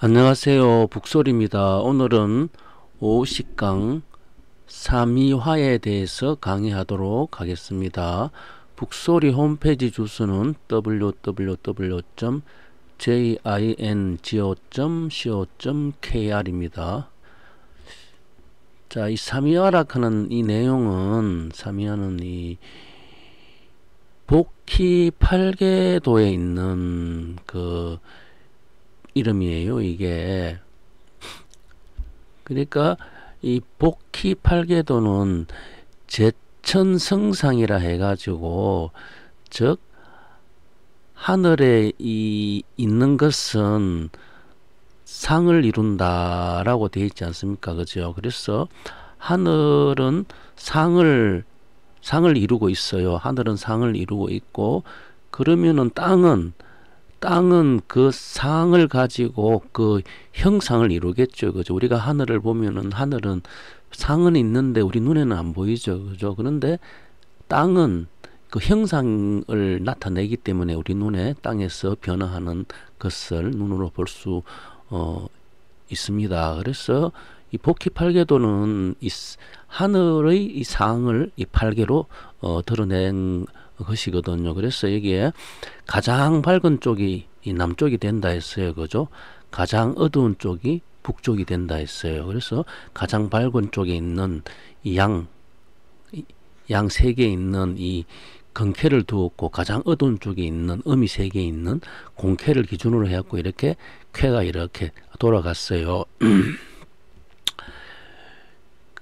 안녕하세요. 북소리입니다. 오늘은 오십강 3위화에 대해서 강의하도록 하겠습니다. 북소리 홈페이지 주소는 www.jingo.co.kr입니다. 자, 이 3위화라는 이 내용은, 3위화는 이 복희 8계도에 있는 그 이름이에요, 이게. 그러니까 이 복희 8계도는 제천성상이라 해가지고, 즉 하늘에 있는 것은 상을 이룬다라고 되어 있지 않습니까? 그죠? 그래서 하늘은 상을 이루고 있어요. 하늘은 상을 이루고 있고, 그러면은 땅은 그 상을 가지고 그 형상을 이루겠죠. 그죠? 우리가 하늘을 보면은 하늘은 상은 있는데 우리 눈에는 안 보이죠. 그죠? 그런데 땅은 그 형상을 나타내기 때문에 우리 눈에 땅에서 변화하는 것을 눈으로 볼 수 있습니다. 그래서 이 복희 8계도는 이 하늘의 이 상을 이 8계로 드러낸 것이거든요. 그래서 여기에 가장 밝은 쪽이 이 남쪽이 된다 했어요. 그죠? 가장 어두운 쪽이 북쪽이 된다 했어요. 그래서 가장 밝은 쪽에 있는 이 양 세 개에 있는 이 경캐를 두었고, 가장 어두운 쪽에 있는 음이 세 개에 있는 공캐를 기준으로 해갖고 이렇게 쾌가 이렇게 돌아갔어요.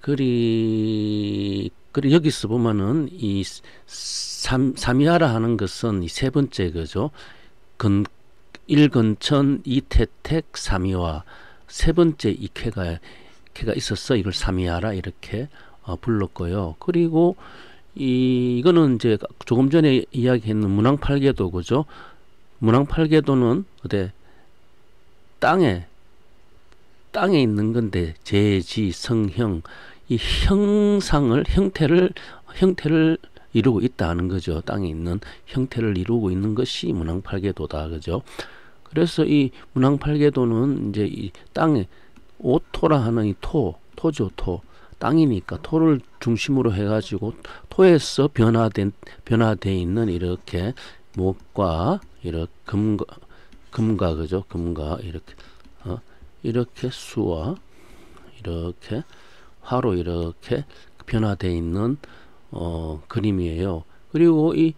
그리 여기서 보면은 이 삼위하라 하는 것은 이 세 번째 거죠. 일근천 이태택 삼위화, 세 번째 이 쾌가 있었어. 이걸 삼위하라 이렇게 불렀고요. 그리고 이거는 이제 조금 전에 이야기했는 문왕팔계도, 그죠? 문왕팔계도는 어때? 땅에 있는 건데, 제지 성형, 이 형태를 이루고 있다는 거죠. 땅에 있는 형태를 이루고 있는 것이 문왕팔계도다. 그죠? 그래서 이 문왕팔계도는 이제 이 땅에 오토라 하는 이 토죠. 땅이니까 토를 중심으로 해가지고 토에서 변화돼 있는 이렇게 목과 이렇게 금과 그죠? 금과 이렇게 수와 이렇게 화로 이렇게 변화되어 있는 그림이에요. 그리고 이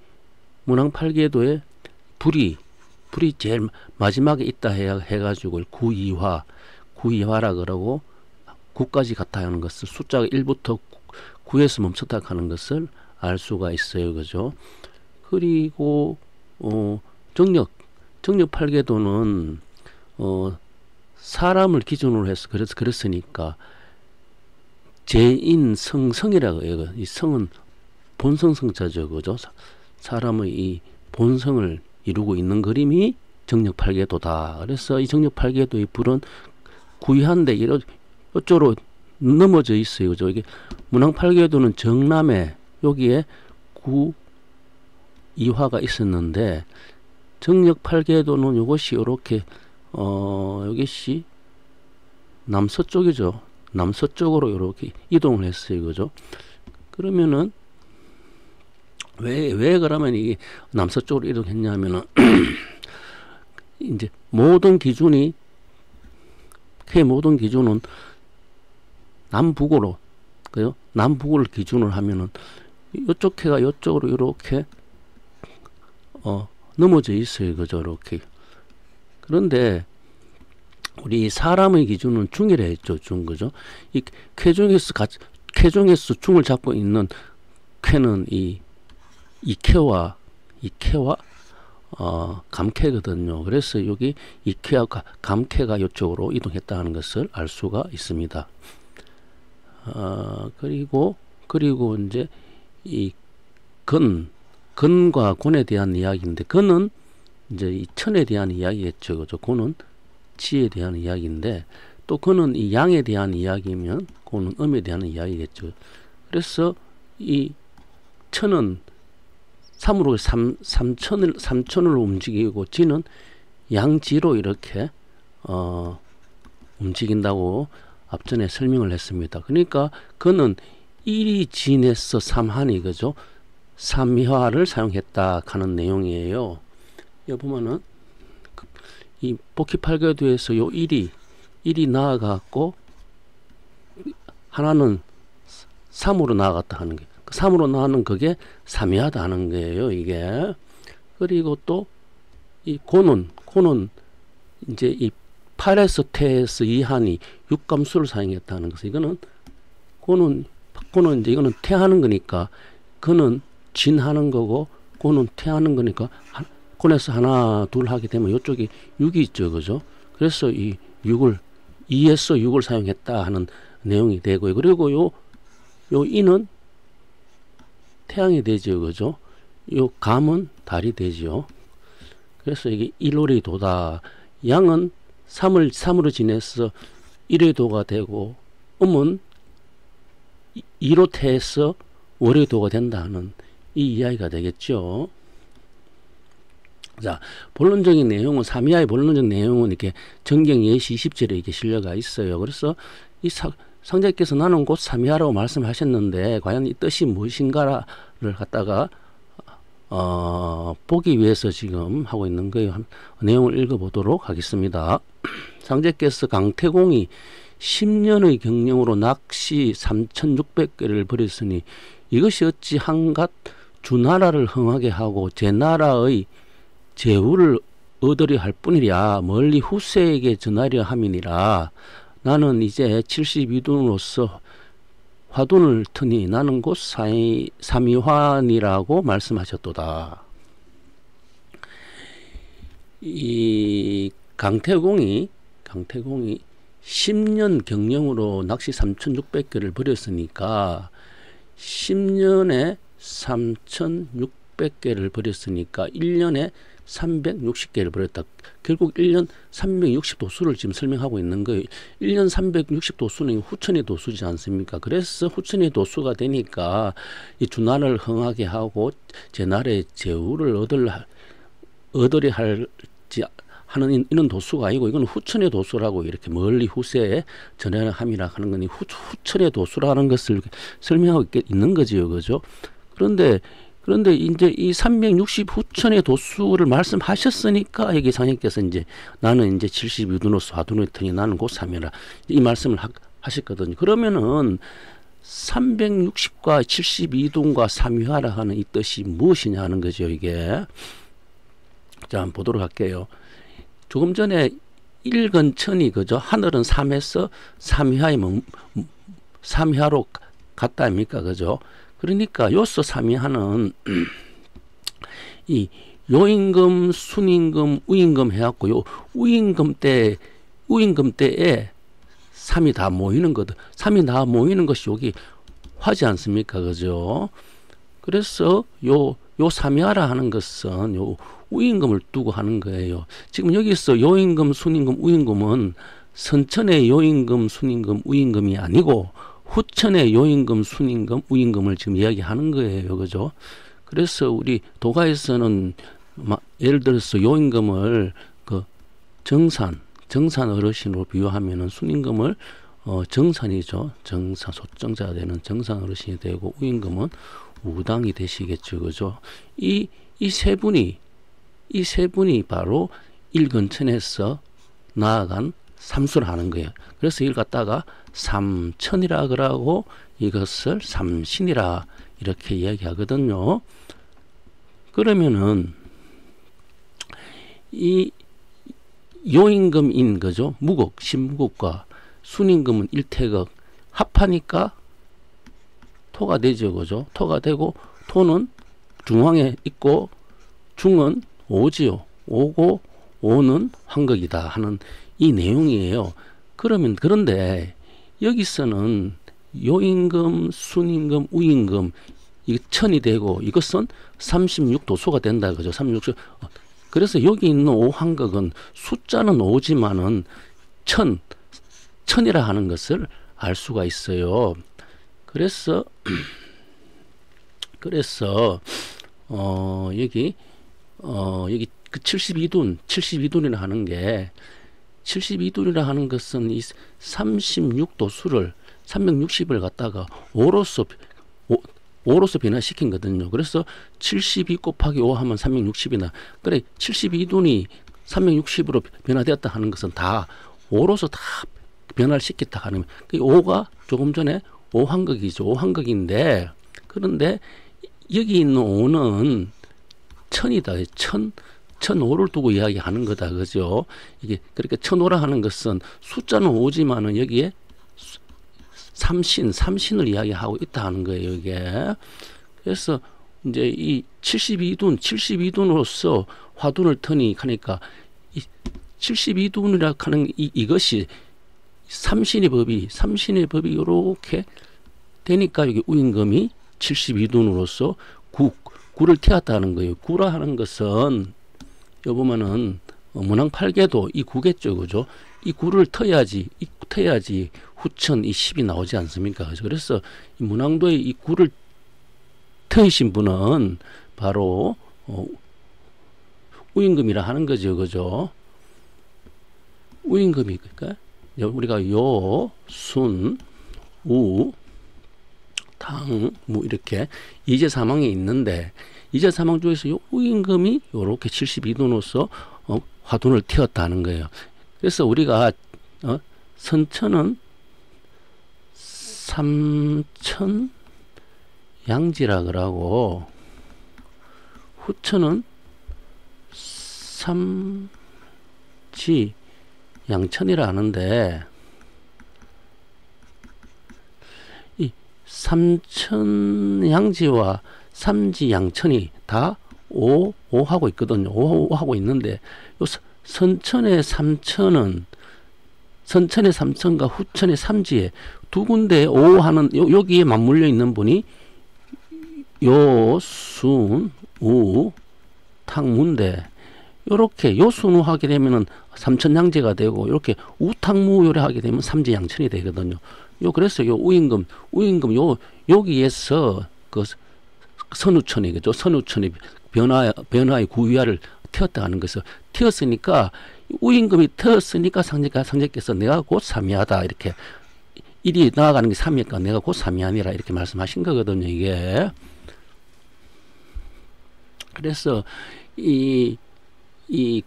문왕팔계도에 불이 제일 마지막에 있다 해가지고 구이화라 그러고, 9까지 같아 하는 것을, 숫자가 1부터 9에서 멈췄다 하는 것을 알 수가 있어요. 그죠? 그리고 정력 팔계도는 사람을 기준으로 해서 그랬으니까 제인 성이라고 해요. 이 성은 본성성자죠. 그죠? 사람의 이 본성을 이루고 있는 그림이 정력팔계도다. 그래서 이 정력팔계도의 불은 구이한데 이쪽으로 넘어져 있어요. 그죠? 이게 문왕팔계도는 정남에 여기에 구이화가 있었는데, 정력팔계도는 이것이 이렇게 이것이 남서쪽이죠. 남서쪽으로 이렇게 이동을 했어요. 그죠? 그러면은 왜 그러면 이게 남서쪽으로 이동했냐면은 이제 모든 기준은 남북으로, 그요? 남북을 기준으로 하면은 이쪽 해가 이쪽으로 이렇게 넘어져 있어요. 그죠? 이렇게. 그런데 우리 사람의 기준은 중이라 했죠. 중. 그죠? 이 쾌중에서 중을 잡고 있는 쾌는 이 이쾌와 감쾌거든요. 그래서 여기 이쾌와 감쾌가 이쪽으로 이동했다는 것을 알 수가 있습니다. 그리고 이제 이 건과 곤에 대한 이야기인데, 건은 이제 이 천에 대한 이야기겠죠. 그죠? 곤은 치에 대한 이야기인데, 또 건은 이 양에 대한 이야기면 곤은 음에 대한 이야기겠죠. 그래서 이 천은 3으로 3천을 움직이고, 지는 양지로 이렇게 움직인다고 앞전에 설명을 했습니다. 그러니까 그는 1이 진에서 3하니 그죠? 3위화를 사용했다 하는 내용이에요. 여기 보면은 이 복귀 8궤도에서 요 1이 나아갔고 하나는 3으로 나아갔다 하는 게 3으로 나가는 그게 3위하다 하는 거예요. 이게 그리고 또 이 고는 이제 이 8에서 태에서 2하니 6감수를 사용했다는 것은 이거는 고는 이제 이거는 태하는 거니까 그는 진하는 거고 고는 태하는 거니까 곤에서 하나 둘 하게 되면 이쪽이 6이 있죠. 그죠? 그래서 이 6을 2에서 6을 사용했다 하는 내용이 되고요. 그리고 요 이는 태양이 되죠. 그죠? 요 감은 달이 되죠. 그래서 이게 1월의 도다. 양은 3으로 지내서 1의 도가 되고 음은 2로 태해서 월의 도가 된다 하는 이 이야기가 되겠죠. 자, 본론적인 내용은 3위하의 본론적 내용은 이렇게 정경 예시 20절에 이렇게 실려가 있어요. 그래서 이 성자께서 나는 곧 3위하라고 말씀하셨는데 과연 이 뜻이 무엇인가를 갖다가 보기 위해서 지금 하고 있는 거예요. 내용을 읽어보도록 하겠습니다. 상제께서 강태공이 10년의 경영으로 낚시 3,600개를 벌였으니 이것이 어찌 한갓 주나라를 흥하게 하고 제 나라의 재우를 얻으려 할 뿐이랴. 멀리 후세에게 전하려 함이니라. 나는 이제 72돈으로서 화돈을 트니 나는 곧 삼위환이라고 말씀하셨도다. 이 강태공이 10년 경영으로 낚시 3,600개를 벌였으니까 10년에 3,600개를 벌였으니까 1년에 360개를 벌였다. 결국 1년 360도수를 지금 설명하고 있는 거예요. 1년 360도수는 후천의 도수지 않습니까? 그래서 후천의 도수가 되니까 이 주나라를 흥하게 하고 제 나라의 재우를 얻으려 할지 하는 이런 도수가 아니고 이건 후천의 도수라고 이렇게 멀리 후세에 전해를 함이라 하는 거니 후천의 도수라는 것을 설명하고 있는 거지요. 그죠? 그런데 이제 이 360 후천의 도수를 말씀하셨으니까 여기 상인께서 이제 나는 이제 72도노스 화두노 터니 나는 곧 3위라 이 말씀을 하셨거든요. 그러면은 360과 72도과 3위하라 하는 이 뜻이 무엇이냐 하는 거죠. 이게 자 한번 보도록 할게요. 조금 전에 1근천이 그죠? 하늘은 3에서 3위하로 갔다 아닙니까? 그죠? 그러니까 요서 3위하는 이 요임금, 순임금, 우임금 해갖고 요 우임금 때에 3이 다 모이는 거든. 3이 다 모이는 것이 여기 화지 않습니까? 그죠? 그래서 요 3위하라 하는 것은 요 우임금을 두고 하는 거예요. 지금 여기서 요임금, 순임금, 우임금은 선천의 요임금, 순임금, 우임금이 아니고 후천의 요임금, 순임금, 우임금을 지금 이야기하는 거예요. 그죠? 그래서 우리 도가에서는 예를 들어서 요임금을 그 정산 어르신으로 비유하면은 순임금을 정산이죠. 정산 소정자가 되는 정산 어르신이 되고 우임금은 우당이 되시겠죠. 그죠? 이 세 분이 바로 일근천에서 나아간 삼수를 하는 거예요. 그래서 이걸 갖다가 삼천이라 그러고 이것을 삼신이라 이렇게 이야기하거든요. 그러면은 이 요임금인 거죠. 무국, 신무국과 순임금은 일태극 합하니까 토가 되죠. 그죠? 토가 되고 토는 중앙에 있고 중은 오지요. 오고 오는 환극이다 하는 이 내용이에요. 그런데 여기서는 요임금, 순임금, 우임금 이 천이 되고 이것은 36도수가 된다. 그죠? 36도. 그래서 여기 있는 오환극은 숫자는 오지만은 천이라 하는 것을 알 수가 있어요. 그래서 여기 그 72돈이라 하는 게 72도이라 하는 것은 이 36도수를 360을 갖다가 5로서 변화시킨 거거든요. 그래서 72 곱하기 5 하면 360이나. 그래 72도니 360으로 변화되었다 하는 것은 다 5로서 다 변화를 시켰다 하는. 그 5가 조금 전에 5환극이죠. 5환극인데 그런데 여기 있는 5는 1000이다. 1005를 두고 이야기하는 거다. 그죠? 이게 그러니까 1005라 하는 것은 숫자는 5지만은 여기에 삼신을 이야기하고 있다 하는 거예요, 이게. 그래서 이제 이 72도로서 화둔을 터니 하니까 이 72도이라 하는 이것이 삼신의 법이 이렇게 되니까 여기 우임금이 72도로서 구를 태웠다는 거예요. 구라 하는 것은 요 보면은 문항 8개도 이 구겠죠, 그죠? 이 구를 터야지 후천 이 10이 나오지 않습니까? 그래서 이 문항도의 이 구를 터이신 분은 바로 우임금이라 하는 거죠, 그죠? 우임금이 그러니까 우리가 요, 순, 우, 당, 무 이렇게 이제사망에 있는데 이제사망 중에서 요 우임금이 요렇게 72도로서 화둔을 튀었다는 거예요. 그래서 우리가 선천은 삼천 양지라 그러고 후천은 삼지 양천이라 하는데 이 삼천 양지와 삼지 양천이 다 5 하고 있거든요. 5 하고 있는데 요 선천의 삼천과 후천의 삼지에 두 군데 5 하는 여기에 맞물려 있는 분이 요순 우 탕무인데 요렇게 요순우 하게 되면은 삼천양제가 되고 이렇게 우탕무 요래 하게 되면 삼지양천이 되거든요. 그래서 요 우임금 여기에서 그 선우천이 그죠? 선우천이 변화의 구위화를 태웠다 하는 것을 태웠으니까 우임금이 태웠으니까 상제께서 내가 곧 삼위하다 이렇게 일이 나아가는 게 삼위니까 내가 곧 삼위하니라 이렇게 말씀하신 거거든요, 이게. 그래서 이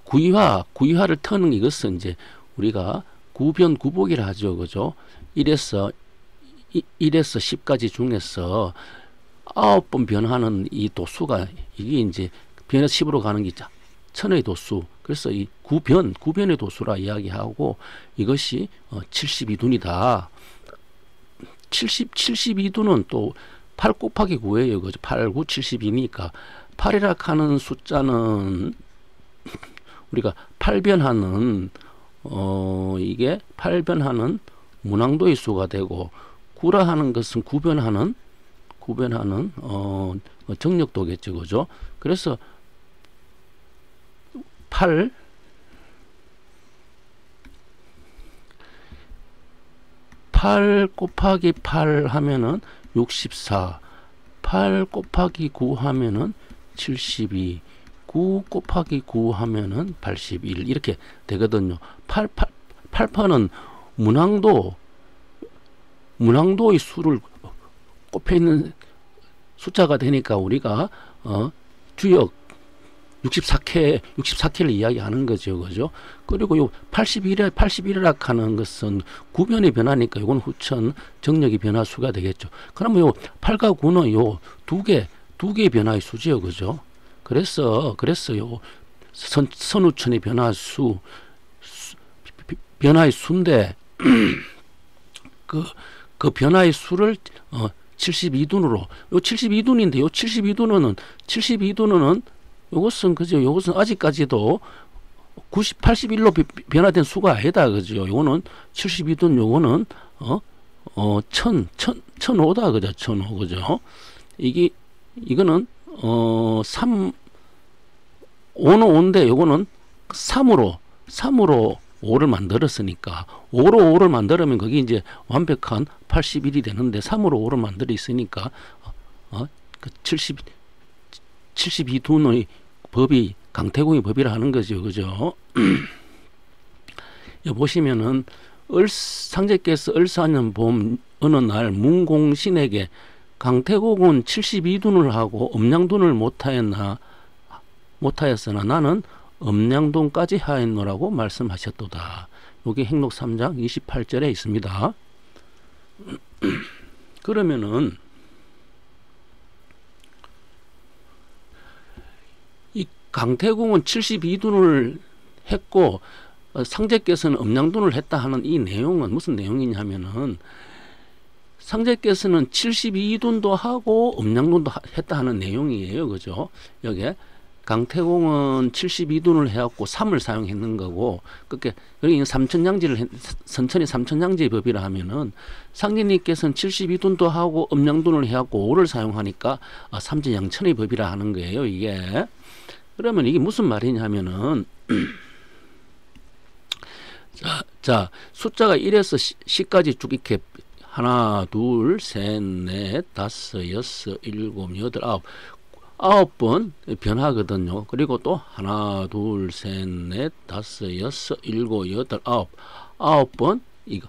구위화를 터는 이것은 이제 우리가 구변구복이라 하죠, 그죠? 1에서 10까지 중에서 9번 변하는 이 도수가 이게 이제 변화 10으로 가는 게 천의 도수. 그래서 이 구변의 도수라 이야기하고 이것이 72dun이다. 72dun은 또 8 곱하기 9예요. 그죠? 8, 9, 72니까 8이라 하는 숫자는 우리가 8변하는 이게 8변하는 문항도의 수가 되고 9라 하는 것은 구변하는 정력도겠죠, 그죠? 그래서 8 곱하기 8 하면은 64, 8 곱하기 9 하면은 72, 9 곱하기 9 하면은 81 이렇게 되거든요. 88은 문항도의 수를 꼽혀 있는 숫자가 되니까 우리가 주역 64K를 이야기하는 거죠, 그죠? 그리고 요 81이라 하는 것은 구변의 변화니까 이건 후천 정력의 변화수가 되겠죠. 그러면 요 8과 9는 요 두 개의 변화의 수지요, 그죠? 그래서 요 선우천의 변화의 수인데 그 변화의 수를 72dun으로 요 72dun인데 요 72dun은 요것은 그죠? 요것은 아직까지도 81로 변화된 수가 아니다, 그죠? 요거는 72dun 요거는 1005다, 그죠? 1005, 그죠? 이거는 5는 5인데 요거는 3으로 5를 만들었으니까 5로 5를 만들면 그게 이제 완벽한 81이 되는데 3으로 5를 만들어 있으니까 72dun의 법이 강태공의 법이라 하는 거죠, 그죠? 여기 보시면은 상제께서 을사년 봄 어느 날 문공신에게 강태공은 72둔을 하고 음양둔을 못하였으나 나는 음양둔까지 하였노라고 말씀하셨도다. 여기 행록 3장 28절에 있습니다. 그러면은 이 강태공은 72둔을 했고 상제께서는 음양둔을 했다 하는 이 내용은 무슨 내용이냐면은 상제께서는 72둔도 하고 음양둔도 했다 하는 내용이에요. 그죠? 여기에 강태공은 72둔을 해갖고 3을 사용했는 거고, 그렇게, 삼천양지를, 선천이 삼천양지의 법이라 하면은, 상제님께서는 72둔도 하고 음양둔을 해갖고 5를 사용하니까, 삼천양천의 법이라 하는 거예요, 이게. 그러면 이게 무슨 말이냐면은, 자, 숫자가 1에서 10까지 쭉 이렇게, 하나, 둘, 셋, 넷, 다섯, 여섯, 일곱, 여덟, 아홉 번 변하거든요. 그리고 또 하나, 둘, 셋, 넷, 다섯, 여섯, 일곱, 여덟, 아홉 번 이거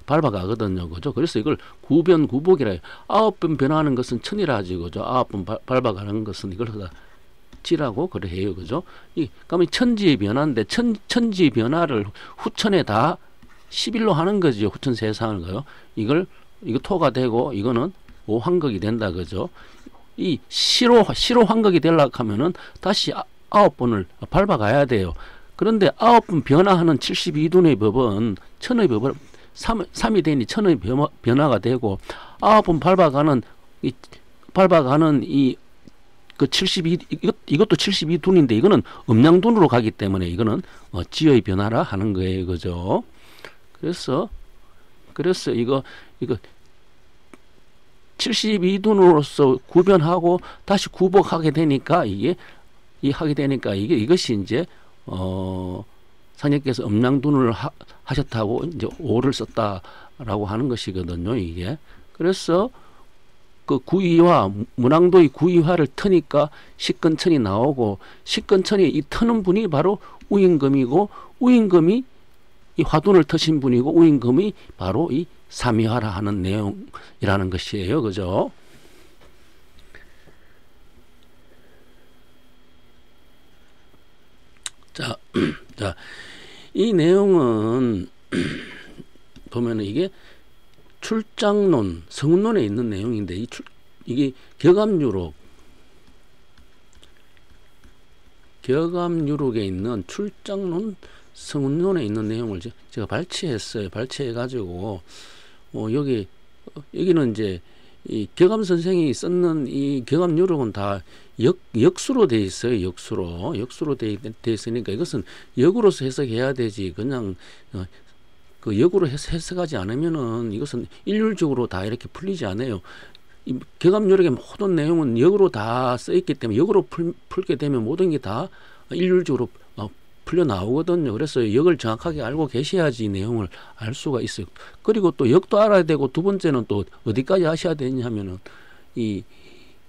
밟아가거든요. 그죠? 그래서 이걸 구변구복이라 해요. 9번 변하는 것은 천이라 하지. 그죠? 9번 밟아가는 것은 이걸 지라고 그래 해요. 그죠? 그러면 천지의 변화인데 천지의 변화를 후천에 다 11로 하는 거죠. 후천 세상을 거요. 이거 토가 되고 이거는 오황극이 된다. 그죠? 이 시로 환극이 되려고 하면은 다시 9번을 밟아가야 돼요. 그런데 9번 변화하는 72dun의 법은 천의 법을 3이 되니 천의 변화가 되고 9번 밟아가는 그 72, 이것도 72dun인데 이거는 음양dun으로 가기 때문에 이거는 지의 변화라 하는 거예요. 그죠? 그래서 이거 72dun으로서 구변하고 다시 구복하게 되니까 이것이 이제 상제께서 음양dun을 하셨다고 이제 5를 썼다라고 하는 것이거든요. 이게. 그래서 그 구이화 문왕도의 구이화를 트니까 식근천이 나오고 식근천이 이 트는 분이 바로 우임금이고 우임금이 이 화둔을 트신 분이고 우임금이 바로 이 삼위화라 하는 내용이라는 것이에요. 그죠? 자, 이 내용은 보면은 이게 출장론, 성운론에 있는 내용인데 이게 격암유록에 있는 출장론, 성운론에 있는 내용을 제가 발췌했어요. 발췌해가지고 여기는 이제 이 격암 선생이 썼는 이 격암유록은 다 역수로 돼 있어요. 역수로 돼 있으니까 이것은 역으로서 해석해야 되지. 그냥 그 역으로 해석하지 않으면은 이것은 일률적으로 다 이렇게 풀리지 않아요. 이 격암유록의 모든 내용은 역으로 다 써 있기 때문에 역으로 풀게 되면 모든 게 다 일률적으로 풀려 나오거든요. 그래서 역을 정확하게 알고 계셔야지 이 내용을 알 수가 있어요. 그리고 또 역도 알아야 되고 두 번째는 또 어디까지 아셔야 되냐 하면은 이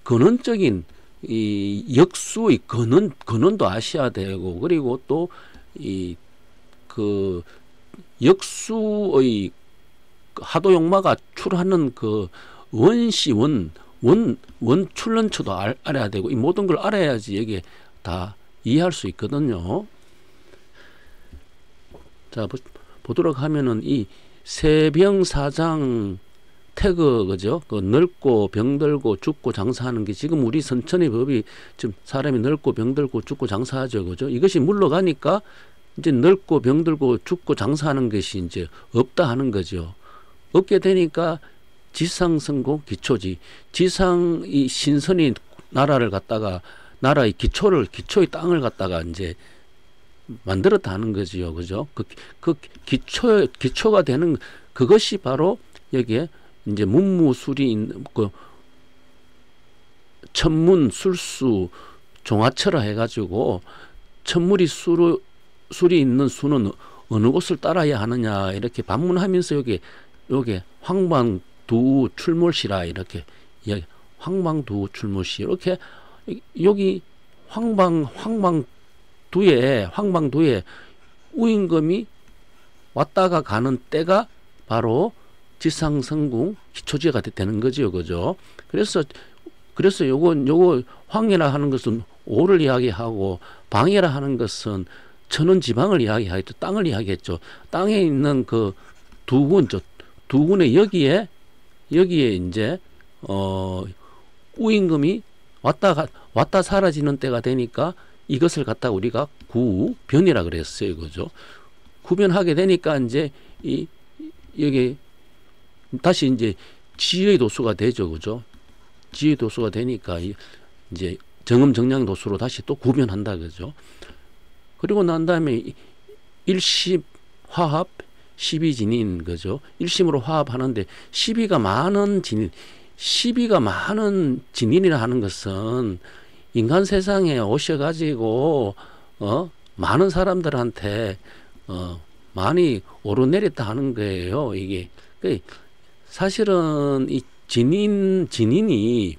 근원적인 이 역수의 근원도 아셔야 되고 그리고 또 이 그 역수의 하도용마가 출하는 그 원 출런처도 알아야 되고 이 모든 걸 알아야지 여기에 다 이해할 수 있거든요. 자, 보도록 하면은 이 세병사장 태거, 그죠? 그 늙고 병들고 죽고 장사하는 게 지금 우리 선천의 법이 지금 사람이 늙고 병들고 죽고 장사하죠. 그죠? 이것이 물러가니까 이제 늙고 병들고 죽고 장사하는 것이 이제 없다 하는 거죠. 없게 되니까 지상성공 기초지. 지상이 신선이 나라를 갖다가 나라의 기초의 땅을 갖다가 이제 만들었다 하는 거지요. 그죠? 그 기초가 되는 그것이 바로 여기에 이제 문무술이 있는 그 천문, 술수, 종화처라 해가지고 천물이 술이 있는 수는 어느 곳을 따라야 하느냐 이렇게 반문하면서 여기 황방두 출몰시라 이렇게 이야기 황방두 출몰시 이렇게 여기 황방두에 우임금이 왔다가 가는 때가 바로 지상성궁 기초지가 되는 거죠, 그죠? 그래서 요거 황해라 하는 것은 오를 이야기하고 방해라 하는 것은 천원 지방을 이야기하겠죠. 땅을 이야기했죠. 땅에 있는 그 두 군의 여기에 이제 우임금이 왔다 사라지는 때가 되니까 이것을 갖다가 우리가 구변이라 그랬어요, 그죠? 구변하게 되니까 이제 여기 다시 이제 지의 도수가 되죠, 그죠? 지의 도수가 되니까 이제 정음 정량 도수로 다시 또 구변한다, 그죠? 그리고 난 다음에 일십 화합, 십이진인, 그죠? 일심으로 화합하는데 시비가 많은 진인이라 하는 것은 인간 세상에 오셔가지고 많은 사람들한테 많이 오르내렸다 하는 거예요. 이게 사실은 이 진인이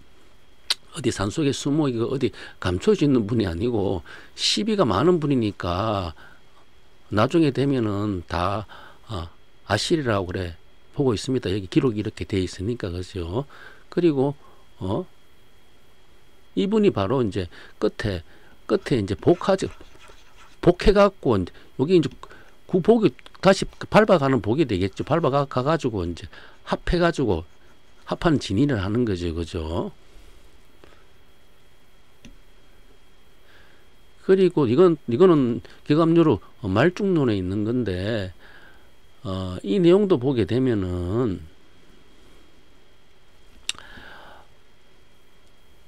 어디 산속에 숨어 이거 어디 감춰져 있는 분이 아니고 시비가 많은 분이니까 나중에 되면은 다 아시리라고 그래 보고 있습니다. 여기 기록이 이렇게 돼 있으니까, 그죠? 그리고 이분이 바로 이제 끝에 이제 복해갖고 여기 이제 구복이 다시 밟아가는 복이 되겠죠. 밟아가가지고 이제 합해가지고 합한 진인을 하는 거죠, 그죠? 그리고 이거는 개감류로 말중론에 있는 건데 이 내용도 보게 되면은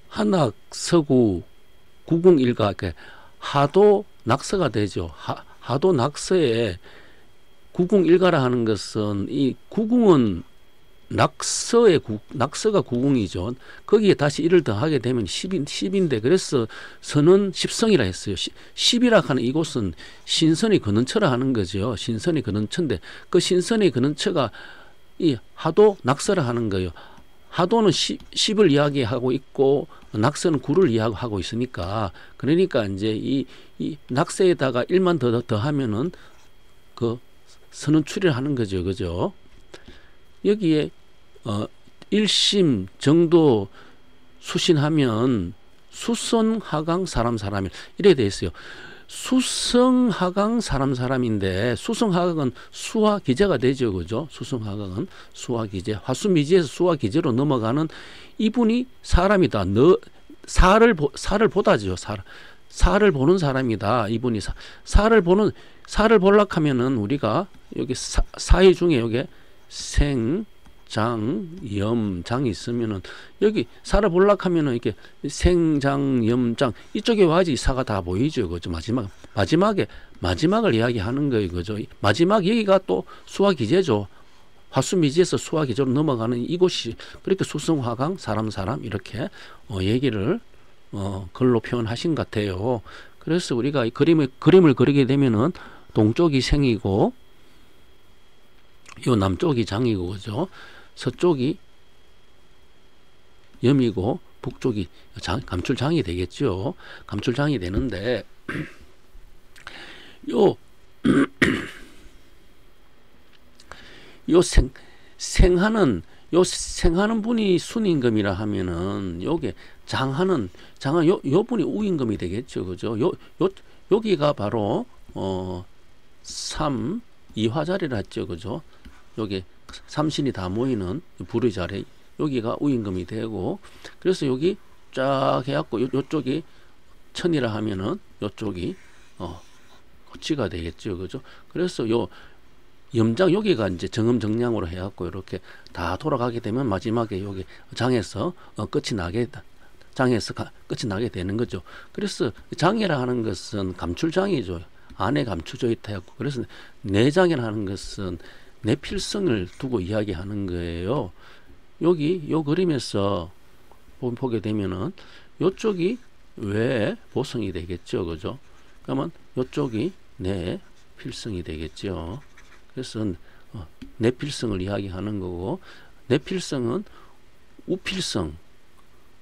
한학 서구 구궁일가 하도 낙서가 되죠. 하도 낙서에 구궁일가라 하는 것은 이 구궁은 낙서가 구궁이죠. 거기에 다시 일을 더하게 되면 10인데 그래서 선은 십성이라 했어요. 10이라 하는 이곳은 신선의 근원처라 하는 거죠. 신선의 근원처인데 그 신선의 근원처가 이 하도 낙서라 하는 거예요. 하도는 10을 이야기하고 있고 낙서는 9를 이야기하고 있으니까 그러니까 이제 이 낙서에다가 1만 더하면은 그 선언출을 하는 거죠. 그죠? 여기에 일심 정도 수신하면 수성하강 사람이 이래 돼 있어요. 수성하강 사람인데 수성하강은 수화 기제가 되죠. 그죠? 수성하강은 수화 기제. 화수미지에서 수화 기제로 넘어가는 이분이 사람이다. 사를 보다죠. 사를 보는 사람이다. 이분이 사를 보려고 하면은 우리가 여기 사의 중에 여기 생장염장이 있으면은 여기 사를 보려고 하면은 이렇게 생장염장 이쪽에 와야지 사가 다 보이죠. 그죠? 마지막을 이야기하는 거예요. 그죠? 마지막 여기가 또 수화 기제죠. 화수미지에서 수화 기제로 넘어가는 이곳이 그렇게 수성화강 사람 이렇게 얘기를 글로 표현하신 것 같아요. 그래서 우리가 이 그림을 그리게 되면은 동쪽이 생이고 요 남쪽이 장이고, 그죠? 서쪽이 염이고 북쪽이 감출장이 되겠죠. 감출장이 되는데 요 생하는 분이 순임금이라 하면은 요게 장은 요 분이 우임금이 되겠죠. 그죠? 여기가 바로 이화자리라 했죠. 그죠? 여기 삼신이 다 모이는 불의 자리 여기가 우임금이 되고 그래서 여기 쫙 해갖고 요쪽이 천이라 하면은 요쪽이 고치가 되겠죠. 그죠? 그래서 요 염장 여기가 이제 정음 정량으로 해갖고 이렇게 다 돌아가게 되면 마지막에 여기 장에서 끝이 나게 되는 거죠. 그래서 장이라 하는 것은 감출장이죠. 안에 감추져 있다 했고 그래서 내장이라는 것은 내 필성을 두고 이야기하는 거예요. 여기 요 그림에서 보게 되면은 요쪽이 외 보성이 되겠죠. 그죠? 그러면 요쪽이 내 필성이 되겠죠. 그래서 내 필성을 이야기하는 거고 내 필성은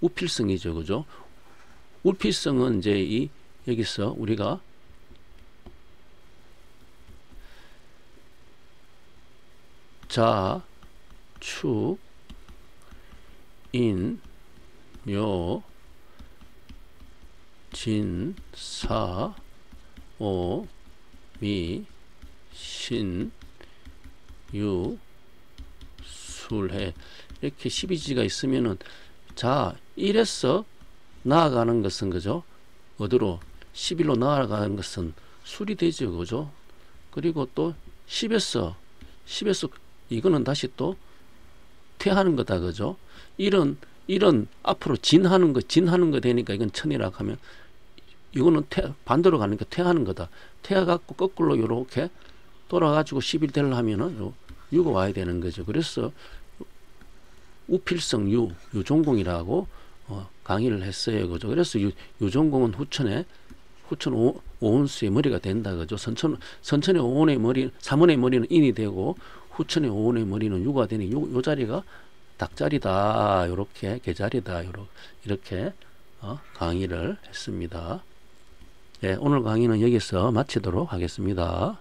우필성이죠. 그죠? 우필성은 이제 여기서 우리가 자, 축, 인, 묘, 진, 사, 오, 미, 신, 유, 술해. 이렇게 12지가 있으면은, 자, 1에서 나아가는 것은, 그죠? 어디로? 11로 나아가는 것은 술이 되죠, 그죠? 그리고 또 10에서 이거는 다시 또 퇴하는 거다, 그죠? 이런 앞으로 진하는 거 되니까 이건 천이라고 하면, 이거는 반대로 가니까 퇴하는 거다. 퇴해갖고 거꾸로 요렇게 돌아가지고 11 되려 하면은 유가 와야 되는 거죠. 그래서 우필성 유종공이라고 강의를 했어요, 그죠? 그래서 유종공은 후천의 오온수의 머리가 된다, 그죠? 선천의 오온의 머리, 삼원의 머리는 인이 되고 후천의 오온의 머리는 유가 되니 요 자리가 닭자리다, 요렇게 개자리다, 이렇게 강의를 했습니다. 네, 오늘 강의는 여기서 마치도록 하겠습니다.